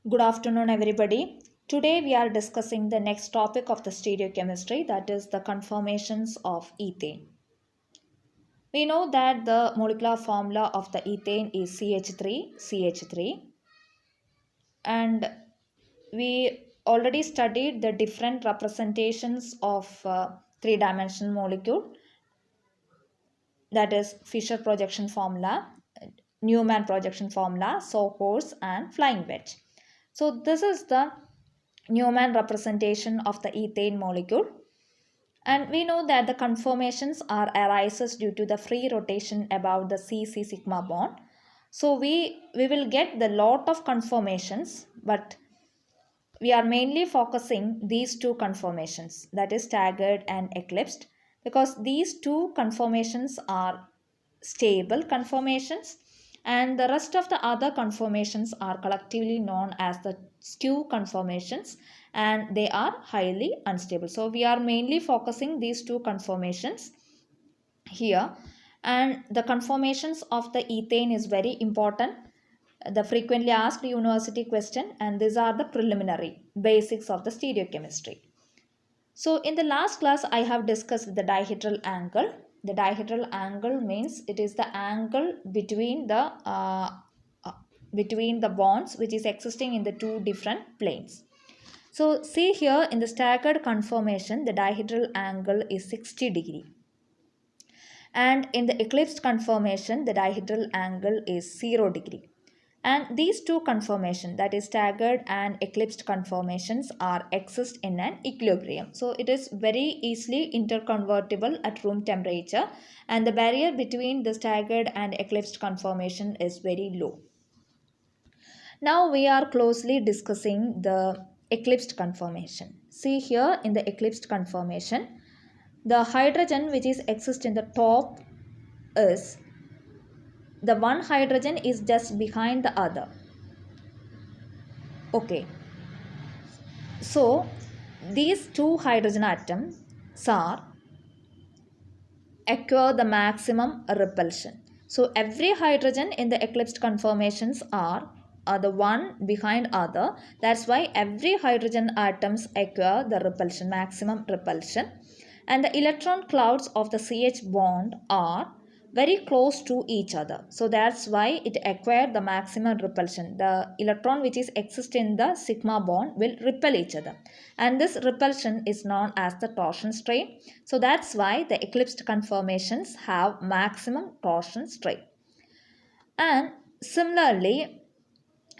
Good afternoon, everybody. Today we are discussing the next topic of the stereochemistry, that is the conformations of ethane. We know that the molecular formula of the ethane is CH3, and we already studied the different representations of three-dimensional molecule, that is Fisher projection formula, Newman projection formula, Sawhorse, and flying wedge. So this is the Newman representation of the ethane molecule, and we know that the conformations are arises due to the free rotation above the CC sigma bond. So we will get the lot of conformations, but we are mainly focusing these two conformations, that is staggered and eclipsed, because these two conformations are stable conformations, and the rest of the other conformations are collectively known as the skew conformations, and they are highly unstable. So we are mainly focusing these two conformations here, and the conformations of the ethane is very important, the frequently asked university question, and these are the preliminary basics of the stereochemistry. So in the last class I have discussed the dihedral angle. The dihedral angle means it is the angle uh, between the bonds which is existing in the two different planes. So see here, in the staggered conformation the dihedral angle is 60 degree, and in the eclipsed conformation the dihedral angle is 0 degree. And these two conformations, that is staggered and eclipsed conformations, are exist in an equilibrium. So it is very easily interconvertible at room temperature, and the barrier between the staggered and eclipsed conformation is very low. Now we are closely discussing the eclipsed conformation. See here, in the eclipsed conformation, the hydrogen which is exist in the top is, the one hydrogen is just behind the other. Okay, so these two hydrogen atoms are acquire the maximum repulsion. So every hydrogen in the eclipsed conformations are the one behind other. That's why every hydrogen atoms acquire the repulsion, maximum repulsion. And the electron clouds of the CH bond are very close to each other. So that's why it acquired the maximum repulsion. The electron which is exist in the sigma bond will repel each other. And this repulsion is known as the torsion strain. So that's why the eclipsed conformations have maximum torsion strain. And similarly,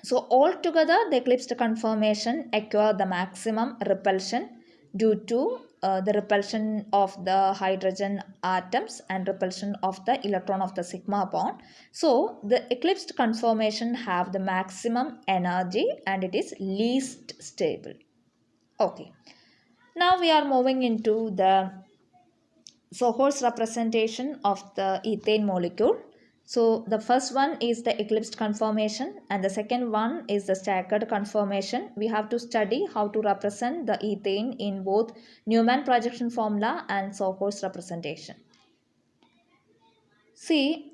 so altogether the eclipsed conformation acquire the maximum repulsion due to the repulsion of the hydrogen atoms and repulsion of the electron of the sigma bond. So the eclipsed conformation have the maximum energy and it is least stable. Okay. Now we are moving into the Sohor's representation of the ethane molecule. So the first one is the eclipsed conformation and the second one is the staggered conformation. We have to study how to represent the ethane in both Newman projection formula and Sohor's representation. See,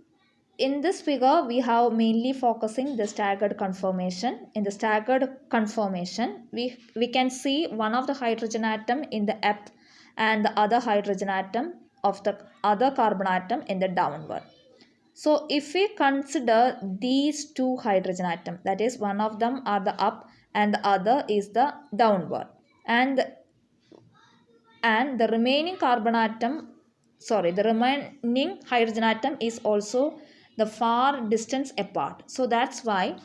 in this figure we have mainly focusing the staggered conformation. In the staggered conformation we can see one of the hydrogen atom in the up and the other hydrogen atom of the other carbon atom in the downward. So if we consider these two hydrogen atom, that is one of them are the up and the other is the downward, and the remaining carbon atom, the remaining hydrogen atom is also the far distance apart. So that's why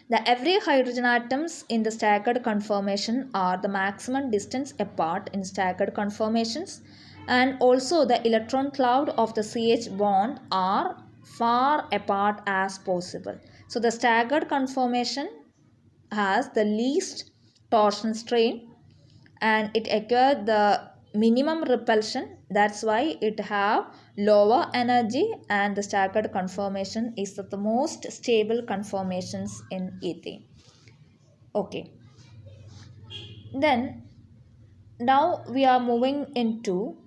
the every hydrogen atoms in the staggered conformation are the maximum distance apart in staggered conformations, and also the electron cloud of the CH bond are far apart as possible. So the staggered conformation has the least torsion strain and it acquires the minimum repulsion. That's why it have lower energy, and the staggered conformation is the most stable conformations in ethane. Okay, then now we are moving into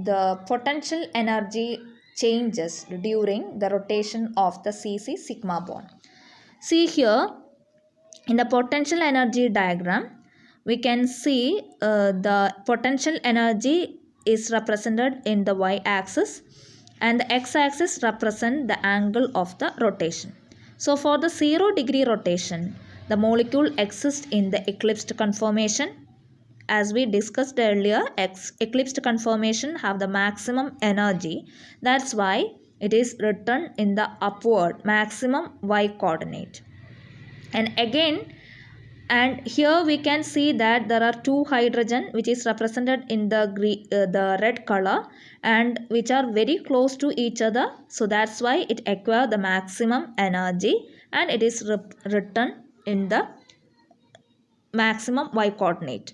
the potential energy changes during the rotation of the CC sigma bond. See here in the potential energy diagram, we can see the potential energy is represented in the y-axis and the x-axis represent the angle of the rotation. So for the 0 degree rotation, the molecule exists in the eclipsed conformation. As we discussed earlier, eclipsed conformation have the maximum energy. That's why it is written in the upward maximum y coordinate. And again, and here we can see that there are two hydrogen which is represented in the red color and which are very close to each other. So that's why it acquire the maximum energy and it is written in the maximum y coordinate.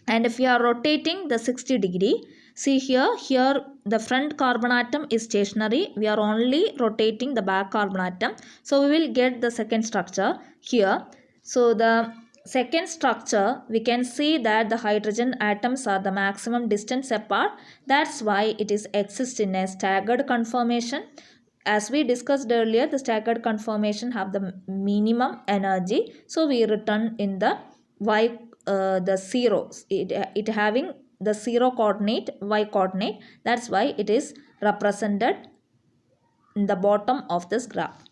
And if you are rotating the 60 degree, see here the front carbon atom is stationary, we are only rotating the back carbon atom, so we will get the second structure here. So the second structure, we can see that the hydrogen atoms are the maximum distance apart. That's why it is exists in a staggered conformation. As we discussed earlier, the staggered conformation have the minimum energy, so we return in the y the zeros, it having the 0 coordinate y coordinate. That's why it is represented in the bottom of this graph.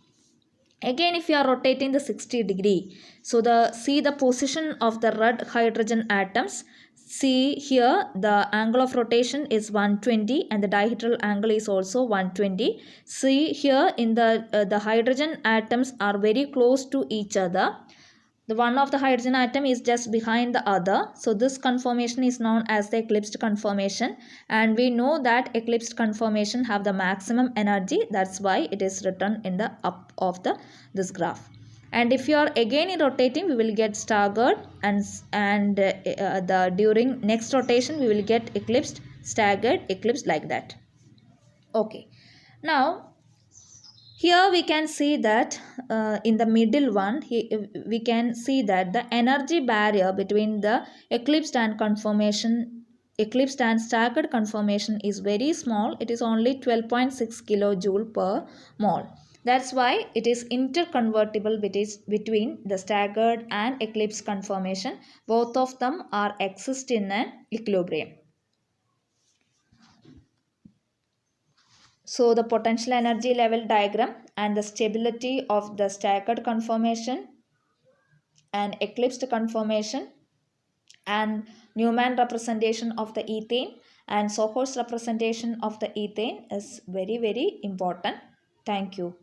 Again, if you are rotating the 60 degree, so see the position of the red hydrogen atoms. See here the angle of rotation is 120 and the dihedral angle is also 120. See here in the hydrogen atoms are very close to each other. The one of the hydrogen atom is just behind the other. So this conformation is known as the eclipsed conformation, and we know that eclipsed conformation have the maximum energy. That's why it is written in the up of this graph. And if you are again in rotating, we will get staggered, and the during next rotation we will get eclipsed, staggered, eclipsed, like that. Okay. Now here we can see that in the middle one, we can see that the energy barrier between the eclipsed and conformation, eclipsed and staggered conformation is very small. It is only 12.6 kilojoule per mole. That's why it is interconvertible between the staggered and eclipsed conformation. Both of them are exist in an equilibrium. So the potential energy level diagram and the stability of the staggered conformation and eclipsed conformation and Newman representation of the ethane and Sohor's representation of the ethane is very important. Thank you.